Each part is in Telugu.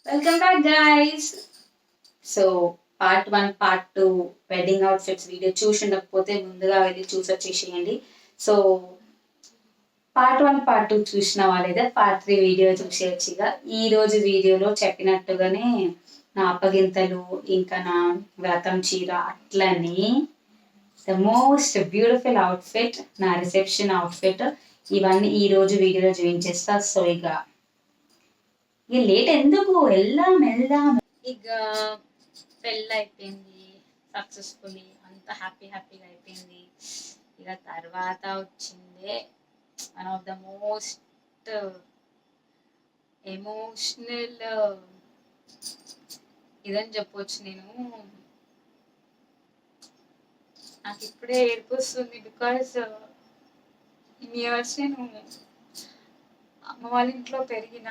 Welcome back guys. So part 1 part 2 wedding outfits video చూసి ఉండకపోతే ముందుగా వెళ్ళి చూసి వచ్చేసేయండి. సో పార్ట్ 1 పార్ట్ 2 చూసిన వాళ్ళైతే పార్ట్ 3 వీడియో చూసేయచ్చుగా. ఈ రోజు వీడియోలో చెప్పినట్టుగానే నా అప్పగింతలు ఇంకా నా వ్రతం చీర అట్లని ద మోస్ట్ బ్యూటిఫుల్ అవుట్ఫిట్ నా రిసెప్షన్ అవుట్ఫిట్ ఇవన్నీ ఈ రోజు వీడియోలో చూపించేస్తా. సో ఇక లేట్ ఎందుకు, వెళ్దాం వెళ్దాం. ఇక పెళ్ళి అయిపోయింది సక్సెస్ఫుల్లీ, అంత హ్యాపీగా అయిపోయింది. ఇక తర్వాత వచ్చిందే one of the most emotional ఇదని చెప్పొచ్చు. నాకు ఇప్పుడే ఏడుపు వస్తుంది. బికాస్ ఇన్ని ఇయర్స్ నేను అమ్మ వాళ్ళ ఇంట్లో పెరిగిన,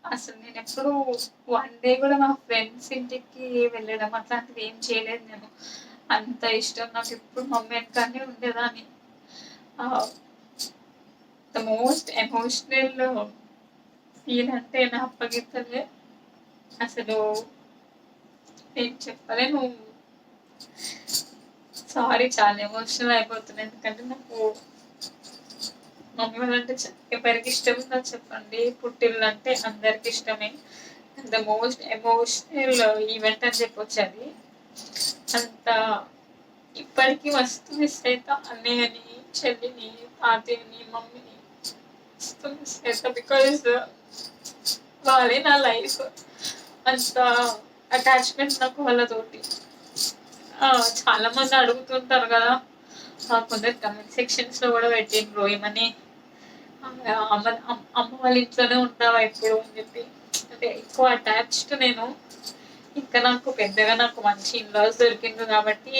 అసలు నేను ఎప్పుడు వన్ డే కూడా మా ఫ్రెండ్స్ ఇంటికి వెళ్ళడం అట్లాంటివి ఏం చేయలేదు. నేను అంత ఇష్టం నాకు ఎప్పుడు మమ్మీ వెనకానే ఉండేదాన్ని. ద మోస్ట్ ఎమోషనల్ ఫీల్ అంటే నా అప్పగింతలే. అసలు నేను చెప్పలేను. సారీ, చాలా ఎమోషనల్ అయిపోతున్నాను. ఎందుకంటే నాకు మమ్మీ వాళ్ళంటే ఎవరికి ఇష్టం ఉందో చెప్పండి. పుట్టిల్లు అంటే అందరికి ఇష్టమే. ద మోస్ట్ ఎమోషనల్ ఈవెంట్ అని చెప్పొచ్చు అది. అంత ఇప్పటికీ మస్తు మిస్ అవుతా అన్నయ్యని, చెల్లిని, తాతయ్యని, మమ్మీని మస్తు మిస్ అవుతా. బికాజ్ వాళ్ళే నా లైఫ్. అంత అటాచ్మెంట్ నాకు వాళ్ళతోటి. చాలా మంది అడుగుతుంటారు కదా, కొందరు కమెంట్ సెక్షన్స్ లో కూడా పెట్టిండ్రు ఏమని, అమ్మ వాళ్ళ ఇంట్లోనే ఉంటావా ఎప్పుడు అని చెప్పి. అంటే ఎక్కువ అటాచ్డ్ నేను. ఇంకా నాకు పెద్దగా నాకు మంచి ఇన్లాస్ దొరికిండ్రు కాబట్టి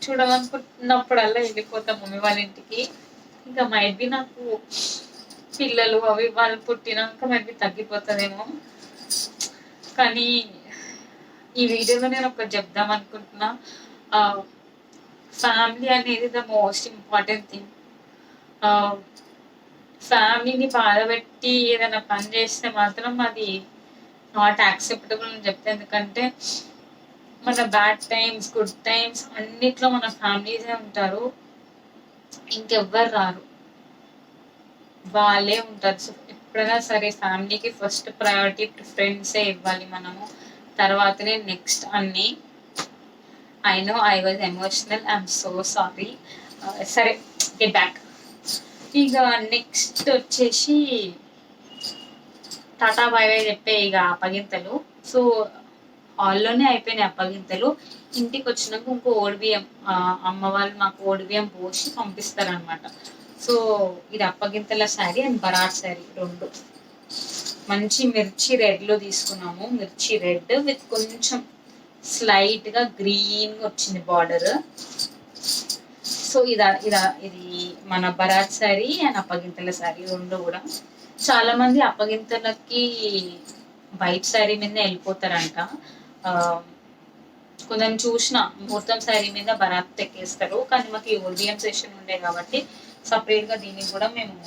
చూడాలనుకుంటున్నప్పుడల్లా వెళ్ళిపోతాం మమ్మీ వాళ్ళ ఇంటికి. ఇంకా మైట్ బి నాకు పిల్లలు అవి వాళ్ళు పుట్టినాక మైట్ బి తగ్గిపోతుందేమో. కానీ ఈ వీడియోలో నేను ఒకటి చెప్దాం అనుకుంటున్నా. ఫ్యామిలీ అనేది ద మోస్ట్ ఇంపార్టెంట్ థింగ్. ఫ్యామిలీని బాధపెట్టి ఏదైనా పని చేస్తే మాత్రం అది నాట్ యాక్సెప్టబుల్ అని చెప్తే. ఎందుకంటే మన బ్యాడ్ టైమ్స్, గుడ్ టైమ్స్ అన్నిట్లో మన ఫ్యామిలీసే ఉంటారు, ఇంకెవ్వరు రారు, వాళ్ళే ఉంటారు. సో ఎప్పుడైనా సరే ఫ్యామిలీకి ఫస్ట్ ప్రయారిటీ, ప్రిఫరెన్సే ఇవ్వాలి మనము. తర్వాతనే నెక్స్ట్ అన్నీ. I know I was emotional, I'm so sorry. సరే, గెట్ బ్యాక్. ఇక నెక్స్ట్ వచ్చేసి టాటా బాయ్ బాయ్ చెప్పే ఇక అప్పగింతలు. సో హాల్లోనే అయిపోయినాయి అప్పగింతలు. ఇంటికి వచ్చినాక ఇంకో ఓడిబియ్యం, అమ్మ వాళ్ళు మాకు ఓడిబియ్యం పోసి పంపిస్తారనమాట. సో ఇది అప్పగింతల శారీ అండ్ బరాట్ శారీ రెండు మంచి మిర్చి రెడ్లో తీసుకున్నాము. మిర్చి రెడ్ విత్ కొంచెం స్లైట్గా గ్రీన్గా వచ్చింది బార్డర్. సో ఇది మన బరాత్ శారీ అండ్ అప్పగింతల శారీ రెండు కూడా. చాలా మంది అప్పగింతలకి వైట్ శారీ మీద వెళ్ళిపోతారంట. కొంచెం చూసిన ముహూర్తం శారీ మీద బరాత్ ఎక్కేస్తారు. కానీ మాకు ఈ ఓడిబియ్యం సెషన్ ఉండే కాబట్టి సపరేట్గా దీనికి కూడా మేము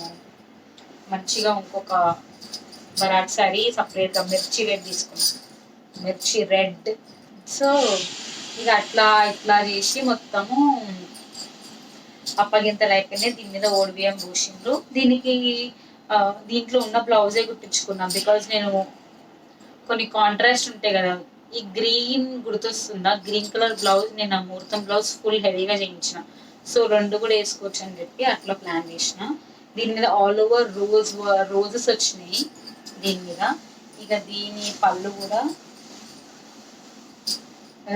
మంచిగా ఇంకొక బరాత్ శారీ సపరేట్గా మిర్చి రెడ్ తీసుకున్నాం. మిర్చి రెడ్. సో ఇక ఇట్లా చేసి మొత్తము అప్పగింతలు అయిపోయినాయి. దీని మీద ఓడిబియ్యం పోసిండ్రు. దీంట్లో ఉన్న బ్లౌజే కుట్టించుకున్నాం. బికాజ్ నేను కొన్ని కాంట్రాస్ట్ ఉంటాయి కదా, ఈ గ్రీన్ గుర్తొస్తుందా, గ్రీన్ కలర్ బ్లౌజ్ నేను ఆ ముహూర్తం బ్లౌజ్ ఫుల్ హెవీగా చేయించిన. సో రెండు కూడా వేసుకోవచ్చు అని చెప్పి అట్లా ప్లాన్ చేసిన. దీని మీద ఆల్ ఓవర్ రోజెస్ వచ్చినాయి దీని మీద. ఇక దీని పళ్ళు కూడా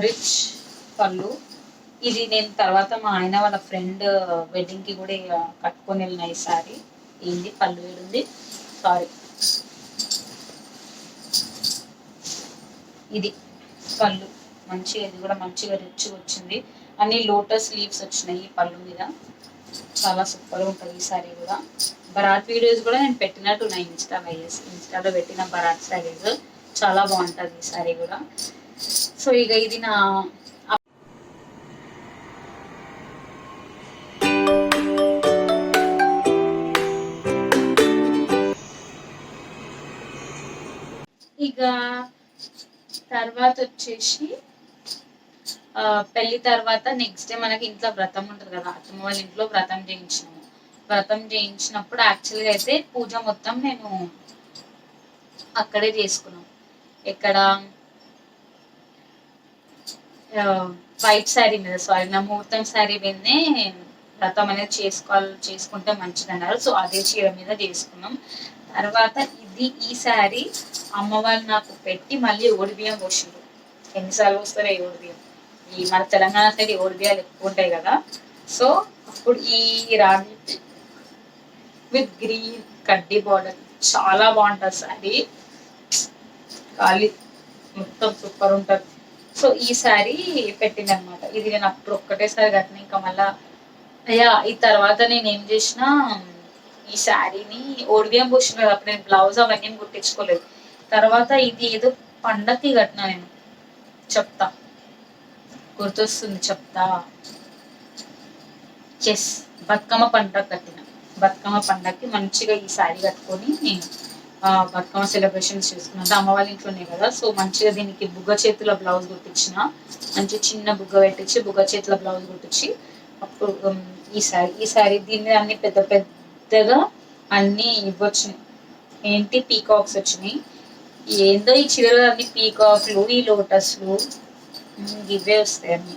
రిచ్ పళ్ళు. ఇది నేను తర్వాత మా ఆయన వాళ్ళ ఫ్రెండ్ వెడ్డింగ్కి కూడా కట్టుకొని వెళ్ళిన ఈ సారీ. ఏంది పళ్ళు వేడుంది, సారీ, ఇది పళ్ళు మంచిగా, ఇది కూడా మంచిగా రిచ్గా వచ్చింది. అన్ని లోటస్ లీవ్స్ వచ్చినాయి ఈ పళ్ళు మీద. చాలా సూపర్గా ఉంటుంది ఈ సారీ కూడా. బరాత్ వీడియోస్ కూడా నేను పెట్టినట్టు నా ఇన్స్టాలో పెట్టిన బరాత్ శారీస్ చాలా బాగుంటుంది ఈ సారీ కూడా. సో ఇక ఇది నా ఇక తర్వాత వచ్చేసి పెళ్లి తర్వాత నెక్స్ట్ డే మనకి ఇంట్లో వ్రతం ఉంటుంది కదా, అత్తమ్మ వాళ్ళ ఇంట్లో వ్రతం చేయించినాము. వ్రతం చేయించినప్పుడు యాక్చువల్గా అయితే పూజ మొత్తం నేను అక్కడే చేసుకున్నాం. ఎక్కడ వైట్ శారీ మీద, సారీ నా ముహూర్తం శారీ మీదనే వ్రతం అనేది చేసుకుంటే మంచిది అన్నారు. సో అదే చీర మీద చేసుకున్నాం. తర్వాత ఈ శారీ అమ్మ వాళ్ళు నాకు పెట్టి మళ్ళీ ఓడిబియ్యం పోసిండ్రు. ఎన్నిసార్లు వస్తారో ఈ ఓడిబియ్యం, ఈ మన తెలంగాణ సైడ్ ఓడిబియ్యాలు ఎక్కువ ఉంటాయి కదా. సో అప్పుడు ఈ రాగి విత్ గ్రీన్ కడ్డీ బార్డర్ చాలా బాగుంటుంది శారీ, ఖాళీ మొత్తం సూపర్ ఉంటుంది. సో ఈ శారీ పెట్టింది అనమాట. ఇది నేను అప్పుడు ఒక్కటేసారి కట్టిన. ఇంకా మళ్ళా అయ్యా ఈ తర్వాత నేను ఏం చేసిన, ఈ శారీని ఓడిబియ్యం పోసిన కదా, అప్పుడు నేను బ్లౌజ్ అవన్నీ కుట్టించుకోలేదు. తర్వాత ఇది ఏదో పండగకి కట్టిన నేను, చెప్తా గుర్తొస్తుంది చెప్తా. ఎస్, బతుకమ్మ పండగ కట్టిన. బతుకమ్మ పండగకి మంచిగా ఈ శారీ కట్టుకొని నేను బతుకమ్మ సెలబ్రేషన్స్ చేసుకున్నాను. అమ్మ వాళ్ళ ఇంట్లోనే కదా. సో మంచిగా దీనికి బుగ్గ చేతుల బ్లౌజ్ కుట్టించిన, మంచి చిన్న బుగ్గ పెట్టించి బుగ్గ చేతుల బ్లౌజ్ కుట్టించి అప్పుడు ఈ శారీ దీని మీద అన్ని పెద్ద పెద్దగా అన్ని ఇవ్వచ్చినాయి. ఏంటి పీకాక్స్ వచ్చినాయి. ఏందో ఈ చీరలు అన్ని పీకాక్లు, ఈ లోటస్లు ఇవే వస్తాయి అన్ని.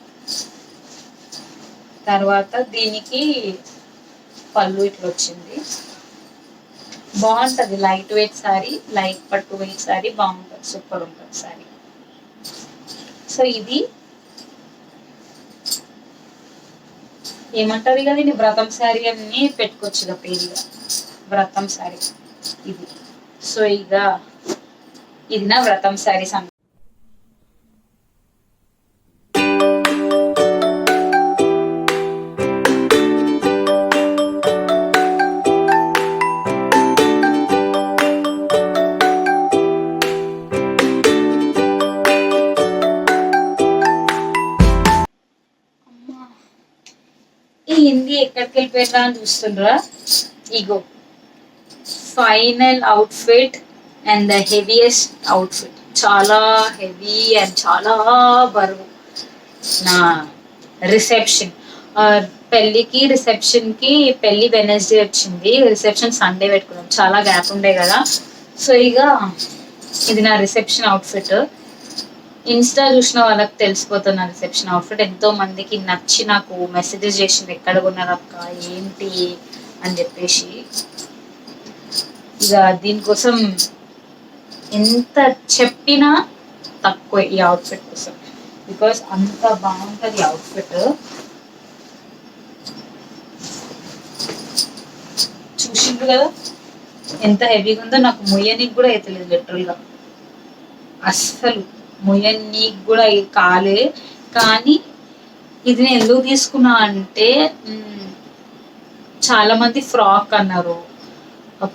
తర్వాత దీనికి పళ్ళు ఇట్లా వచ్చింది. బాగుంటది, లైట్ వెయిట్ శారీ, లైట్ పట్టు వెయిట్ శారీ, బాగుంటుంది, సూపర్ ఉంటుంది శారీ. సో ఇది ఏమంటారు కదా, ఇది వ్రతం శారీ అని పెట్టుకోవచ్చు ఇక పేరుగా, వ్రతం శారీ ఇది. సో ఇక ఇది నా వ్రతం శారీస్. ఈ హిందీ ఎక్కడికి వెళ్ళిపోయినా అని చూస్తుండ్రా. ఇగో final outfit and the heaviest outfit, చాలా హెవీ అండ్ చాలా బరువు. నా రిసెప్షన్, పెళ్ళికి రిసెప్షన్కి, పెళ్ళి వెనస్డే వచ్చింది, రిసెప్షన్ సండే పెట్టుకున్నాం, చాలా గ్యాప్ ఉండే కదా. సో ఇక ఇది నా రిసెప్షన్ అవుట్ఫిట్. ఇన్స్టా చూసిన వాళ్ళకి తెలిసిపోతుంది నా రిసెప్షన్ అవుట్ఫిట్. ఎంతో మందికి నచ్చి నాకు మెసేజెస్ చేసింది, ఎక్కడ కొన్నారు అక్క, ఏంటి అని చెప్పేసి. ఇక దీనికోసం ఎంత చెప్పినా తక్కువ ఈ అవుట్ఫిట్ కోసం, బికాస్ అంత బాగుంటుంది అవుట్ఫిట్. చూసిండ్రు కదా ఎంత హెవీగా ఉందో. నాకు మొయ్యనికి కూడా అవుతలేదు లిటరల్గా, అస్సలు మొయ్యనికి కూడా కాలే. కానీ ఇది నేను ఎందుకు తీసుకున్నా అంటే, చాలా మంది ఫ్రాక్ అన్నారు,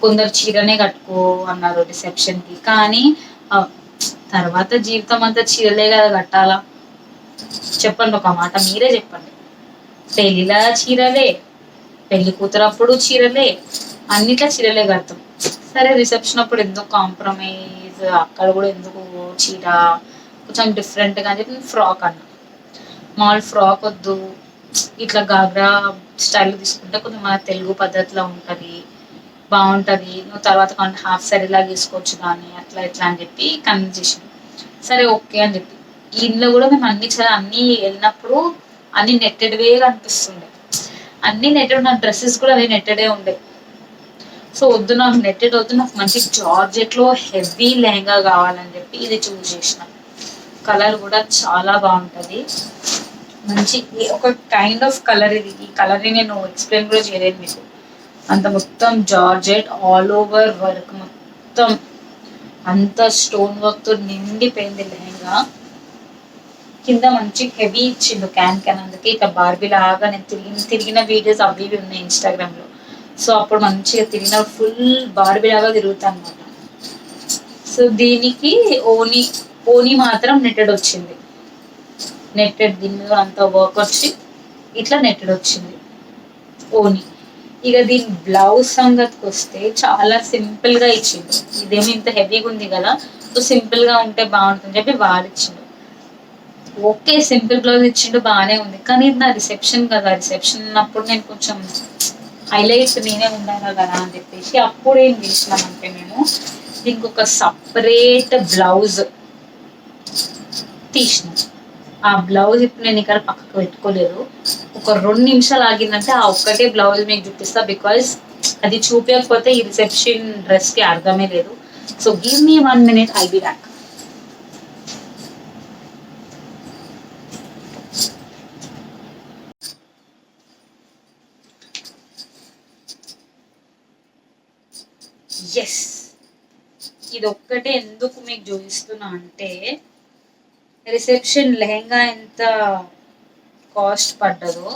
కొందరు చీరనే కట్టుకో అన్నారు రిసెప్షన్కి. కానీ తర్వాత జీవితం అంతా చీరలే కదా కట్టాలా? చెప్పండి ఒక మాట, మీరే చెప్పండి. పెళ్ళిలా చీరలే, పెళ్లి కూతురప్పుడు చీరలే, అన్నిట్లో చీరలే కడతాం. సరే రిసెప్షన్ అప్పుడు ఎందుకు కాంప్రమైజ్, అక్కడ కూడా ఎందుకు చీర, కొంచెం డిఫరెంట్గా అని చెప్పి ఫ్రాక్ అన్నా. మామూలు ఫ్రాక్ వద్దు, ఇట్లా గాగ్రా స్టైల్ తీసుకుంటే కొంచెం మన తెలుగు పద్ధతిలో ఉంటుంది, బాగుంటుంది, నువ్వు తర్వాత కొంచెం హాఫ్ సారీలాగా తీసుకోవచ్చు కానీ అట్లా ఇట్లా అని చెప్పి కన్విన్స్ చేసింది. సరే ఓకే అని చెప్పి ఇంట్లో కూడా మేము అన్ని వెళ్ళినప్పుడు అన్ని నెట్టెడ్వేగా అనిపిస్తుండే, అన్ని నెట్టెడ్. నా డ్రెస్సెస్ కూడా అవి నెట్టెడే ఉండే. సో వద్దు, నాకు నెట్టెడ్ వద్దు, నాకు మంచి జార్జెట్లో హెవీ లెహంగా కావాలని చెప్పి ఇది చూస్ చేసిన. కలర్ కూడా చాలా బాగుంటుంది, మంచి ఒక కైండ్ ఆఫ్ కలర్ ఇది. ఈ కలర్ని నేను ఎక్స్ప్లెయిన్ కూడా చేయలేదు మీకు. అంత మొత్తం జార్జెట్ ఆల్ ఓవర్ వర్క్, మొత్తం అంత స్టోన్ వర్క్తో నిండిపోయింది లెహంగా. కింద మంచి హెవీ ఇచ్చిండు క్యాన్, అందుకే ఇట్లా బార్బీ లాగా నేను తిరిగిన వీడియోస్ అవి ఇవి ఉన్నాయి ఇన్స్టాగ్రామ్లో. సో అప్పుడు మంచిగా తిరిగిన ఫుల్ బార్బీ లాగా తిరుగుతాను అనమాట. సో దీనికి ఓని మాత్రం నెట్టెడ్ వచ్చింది, నెట్టెడ్ దీని మీద అంతా వర్క్ వచ్చి ఇట్లా నెట్టెడ్ వచ్చింది ఓని. ఇక దీని బ్లౌజ్ సంగతికి వస్తే చాలా సింపుల్గా ఇచ్చింది. ఇదేమి ఇంత హెవీగా ఉంది కదా, సింపుల్గా ఉంటే బాగుంటుంది చెప్పి వాడిచ్చిండు. ఓకే, సింపుల్ బ్లౌజ్ ఇచ్చిండు, బాగానే ఉంది. కానీ ఇది నా రిసెప్షన్ కదా, రిసెప్షన్ ఉన్నప్పుడు నేను కొంచెం హైలైట్ నేనే ఉండాలి కదా అని చెప్పేసి అప్పుడు ఏం చేసినామంటే మేము దీనికి ఒక సపరేట్ బ్లౌజ్ తీసినాం. ఆ బ్లౌజ్ ఇప్పుడు నేను ఇక్కడ పక్కకు పెట్టుకోలేదు. ఒక 2 నిమిషాలు ఆగిందంటే ఆ ఒక్కటే బ్లౌజ్ మీకు చూపిస్తా, బికాజ్ అది చూపించకపోతే ఈ రిసెప్షన్ డ్రెస్ కి అర్థమే లేదు. So give me 1 minute, I be back. Yes, ఇది ఒక్కటే ఎందుకు మీకు చూపిస్తున్నా అంటే రిసెప్షన్ లెహెంగా ఎంత కాస్ట్ పడ్డదో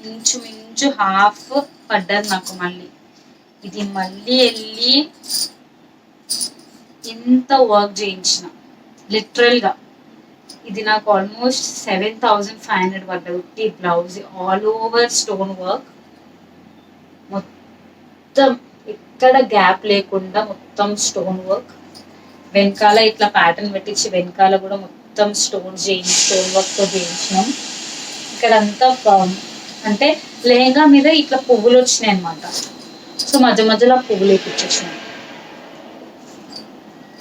ఇంచుమించు హాఫ్ పడ్డది నాకు. మళ్ళీ ఇది మళ్ళీ వెళ్ళి ఇంత వర్క్ చేయించిన లిటరల్గా ఇది నాకు ఆల్మోస్ట్ 7,500 పడ్డది. Blouse all over stone work, మొత్తం ఎక్కడ గ్యాప్ లేకుండా మొత్తం స్టోన్ వర్క్. వెనకాల ఇట్లా ప్యాటర్న్ పెట్టించి వెనకాల కూడా మొత్తం స్టోన్ వర్క్తో చేయించినాం. ఇక్కడ అంతా అంటే లెహంగా మీద ఇట్లా పువ్వులు వచ్చినాయి అనమాట. సో మధ్య మధ్యలో పువ్వులు వేపించేసినాం.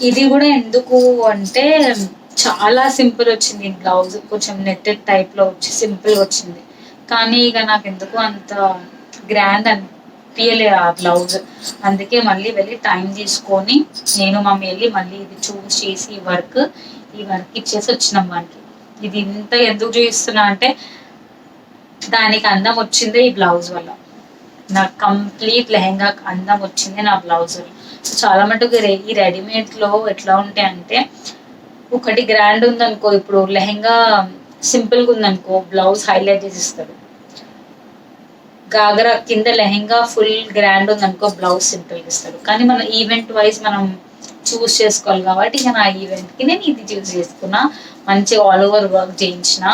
ఇది కూడా ఎందుకు అంటే చాలా సింపుల్ వచ్చింది బ్లౌజ్, కొంచెం నెట్టెడ్ టైప్లో వచ్చి సింపుల్ వచ్చింది. కానీ ఇక నాకు ఎందుకు అంత గ్రాండ్ అనిపించలేదు ఆ బ్లౌజ్. అందుకే మళ్ళీ వెళ్ళి టైం తీసుకొని నేను మమ్మీ వెళ్ళి మళ్ళీ ఇది చూస్ చేసి ఈ వర్క్ ఇచ్చేసి వచ్చినాం వానికి. ఇది ఇంత ఎందుకు చూపిస్తున్నా అంటే దానికి అందం వచ్చిందే ఈ బ్లౌజ్ వల్ల. నాకు కంప్లీట్ లెహెంగా అందం వచ్చింది నా బ్లౌజ్. చాలా మటుకు ఈ రెడీమేడ్ లో ఎట్లా ఉంటాయి అంటే ఒకటి గ్రాండ్ ఉందనుకో, ఇప్పుడు లెహెంగా సింపుల్ గా ఉందనుకో బ్లౌజ్ హైలైట్ చేసి ఇస్తాడు. గాగరా కింద లెహెంగా ఫుల్ గ్రాండ్ ఉందనుకో బ్లౌజ్ సింపుల్ గా ఇస్తాడు. కానీ మన ఈవెంట్ వైజ్ మనం చూస్ చేసుకోవాలి కాబట్టి ఇక నా ఈవెంట్ కి నేను ఇది చూస్ చేసుకున్నా. మంచి ఆల్ ఓవర్ వర్క్ చేయించిన,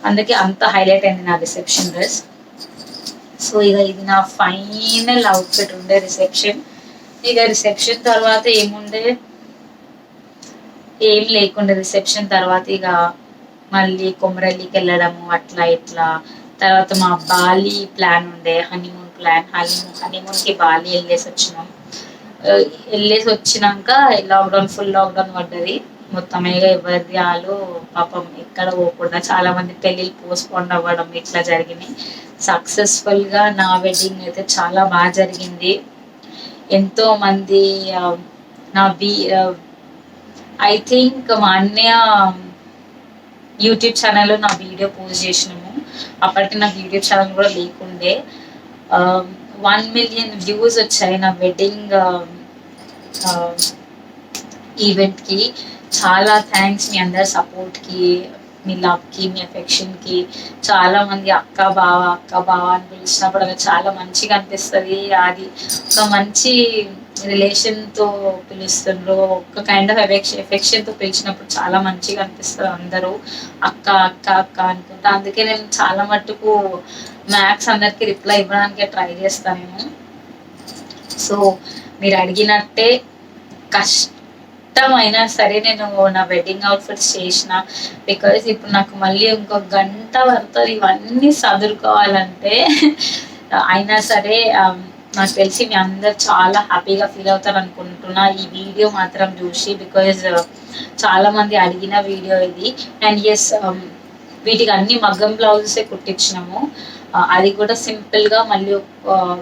అందుకే అంత హైలైట్ అయింది నా రిసెప్షన్ డ్రెస్. సో ఇక ఇది నా ఫైనల్ అవుట్ఫిట్ ఉండే రిసెప్షన్. ఇక రిసెప్షన్ తర్వాత ఏముండే, ఏం లేకుండే. రిసెప్షన్ తర్వాత ఇక మళ్ళీ కొమరల్లికి వెళ్ళడము అట్లా ఇట్లా. తర్వాత మా బాలి ప్లాన్ ఉండే, హనీమూన్ ప్లాన్. హనీమూన్కి బాలి వెళ్ళేసి వచ్చినాక ఫుల్ లాక్డౌన్ పడ్డది మొత్తం. ఎవరిది వాళ్ళు పాపం ఎక్కడ పోకుండా చాలా మంది పెళ్ళిళ్ళు పోస్ట్పోన్ అవ్వడం ఇట్లా జరిగినాయి. సక్సెస్ఫుల్ గా నా వెడ్డింగ్ అయితే చాలా బాగా జరిగింది. ఎంతో మంది నా ఐ థింక్ మా అన్నయ్య యూట్యూబ్ ఛానల్లో నా వీడియో పోస్ట్ చేసినాము. అప్పటికి నాకు యూట్యూబ్ ఛానల్ కూడా లేకుండే. 1 million వ్యూస్ వచ్చాయి నా వెడ్డింగ్ ఈవెంట్కి. చాలా థ్యాంక్స్ మీ అందరి సపోర్ట్కి, మీ లవ్కి, మీ ఎఫెక్షన్కి. చాలా మంది అక్క బావ అని పిలిచినప్పుడు అది చాలా మంచిగా అనిపిస్తుంది. అది ఒక మంచి రిలేషన్తో పిలుస్తుండ్రు, ఒక కైండ్ ఆఫ్ ఎఫెక్షన్తో పిలిచినప్పుడు చాలా మంచిగా అనిపిస్తుంది. అందరూ అక్క అక్క అక్క అనుకుంటా. అందుకే నేను చాలా మట్టుకు మ్యాక్స్ అందరికి రిప్లై ఇవ్వడానికి ట్రై చేస్తాను నేను. సో మీరు అడిగినట్టే కష్టమైనా సరే నేను నా వెడ్డింగ్ అవుట్ఫిట్స్ చేసిన. బికాజ్ ఇప్పుడు నాకు మళ్ళీ ఇంకో గంట పడుతుంది ఇవన్నీ చదువుకోవాలంటే. అయినా సరే నాకు తెలిసి మీ అందరు చాలా హ్యాపీగా ఫీల్ అవుతారు అనుకుంటున్నా ఈ వీడియో మాత్రం చూసి. బికాజ్ చాలా మంది అడిగిన వీడియో ఇది. అండ్ ఎస్, వీటికి అన్ని మగ్గం బ్లౌజెసే కుట్టించినాము. అది కూడా సింపుల్గా మళ్ళీ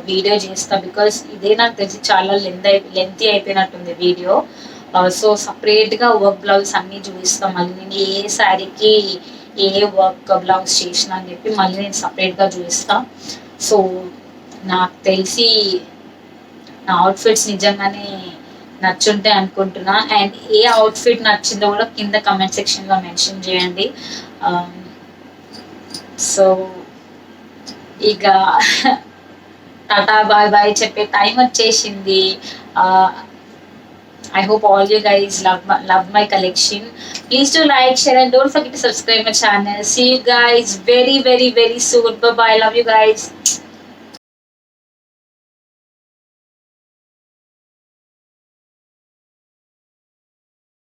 వీడియో చేస్తా. బికాజ్ ఇదే నాకు తెలిసి చాలా లెంతీ అయిపోయినట్టుంది వీడియో. సో సపరేట్గా వర్క్ బ్లౌజ్ అన్నీ చూపిస్తాం. మళ్ళీ నేను ఏ శారీకి ఏ వర్క్ బ్లౌజ్ చేసిన అని చెప్పి మళ్ళీ నేను సపరేట్గా చూపిస్తా. సో నాకు తెలిసి నా అవుట్ఫిట్స్ నిజంగానే నచ్చుంటాయి అనుకుంటున్నా. అండ్ ఏ అవుట్ఫిట్ నచ్చిందో కూడా కింద కమెంట్ సెక్షన్లో మెన్షన్ చేయండి. సో ఇక టాటా బాయ్ బాయ్ చెప్పే టైం వచ్చేసింది. I hope all you guys love my collection. Please do like, share and don't forget to subscribe my channel. See you guys very soon. Bye bye. Love you guys.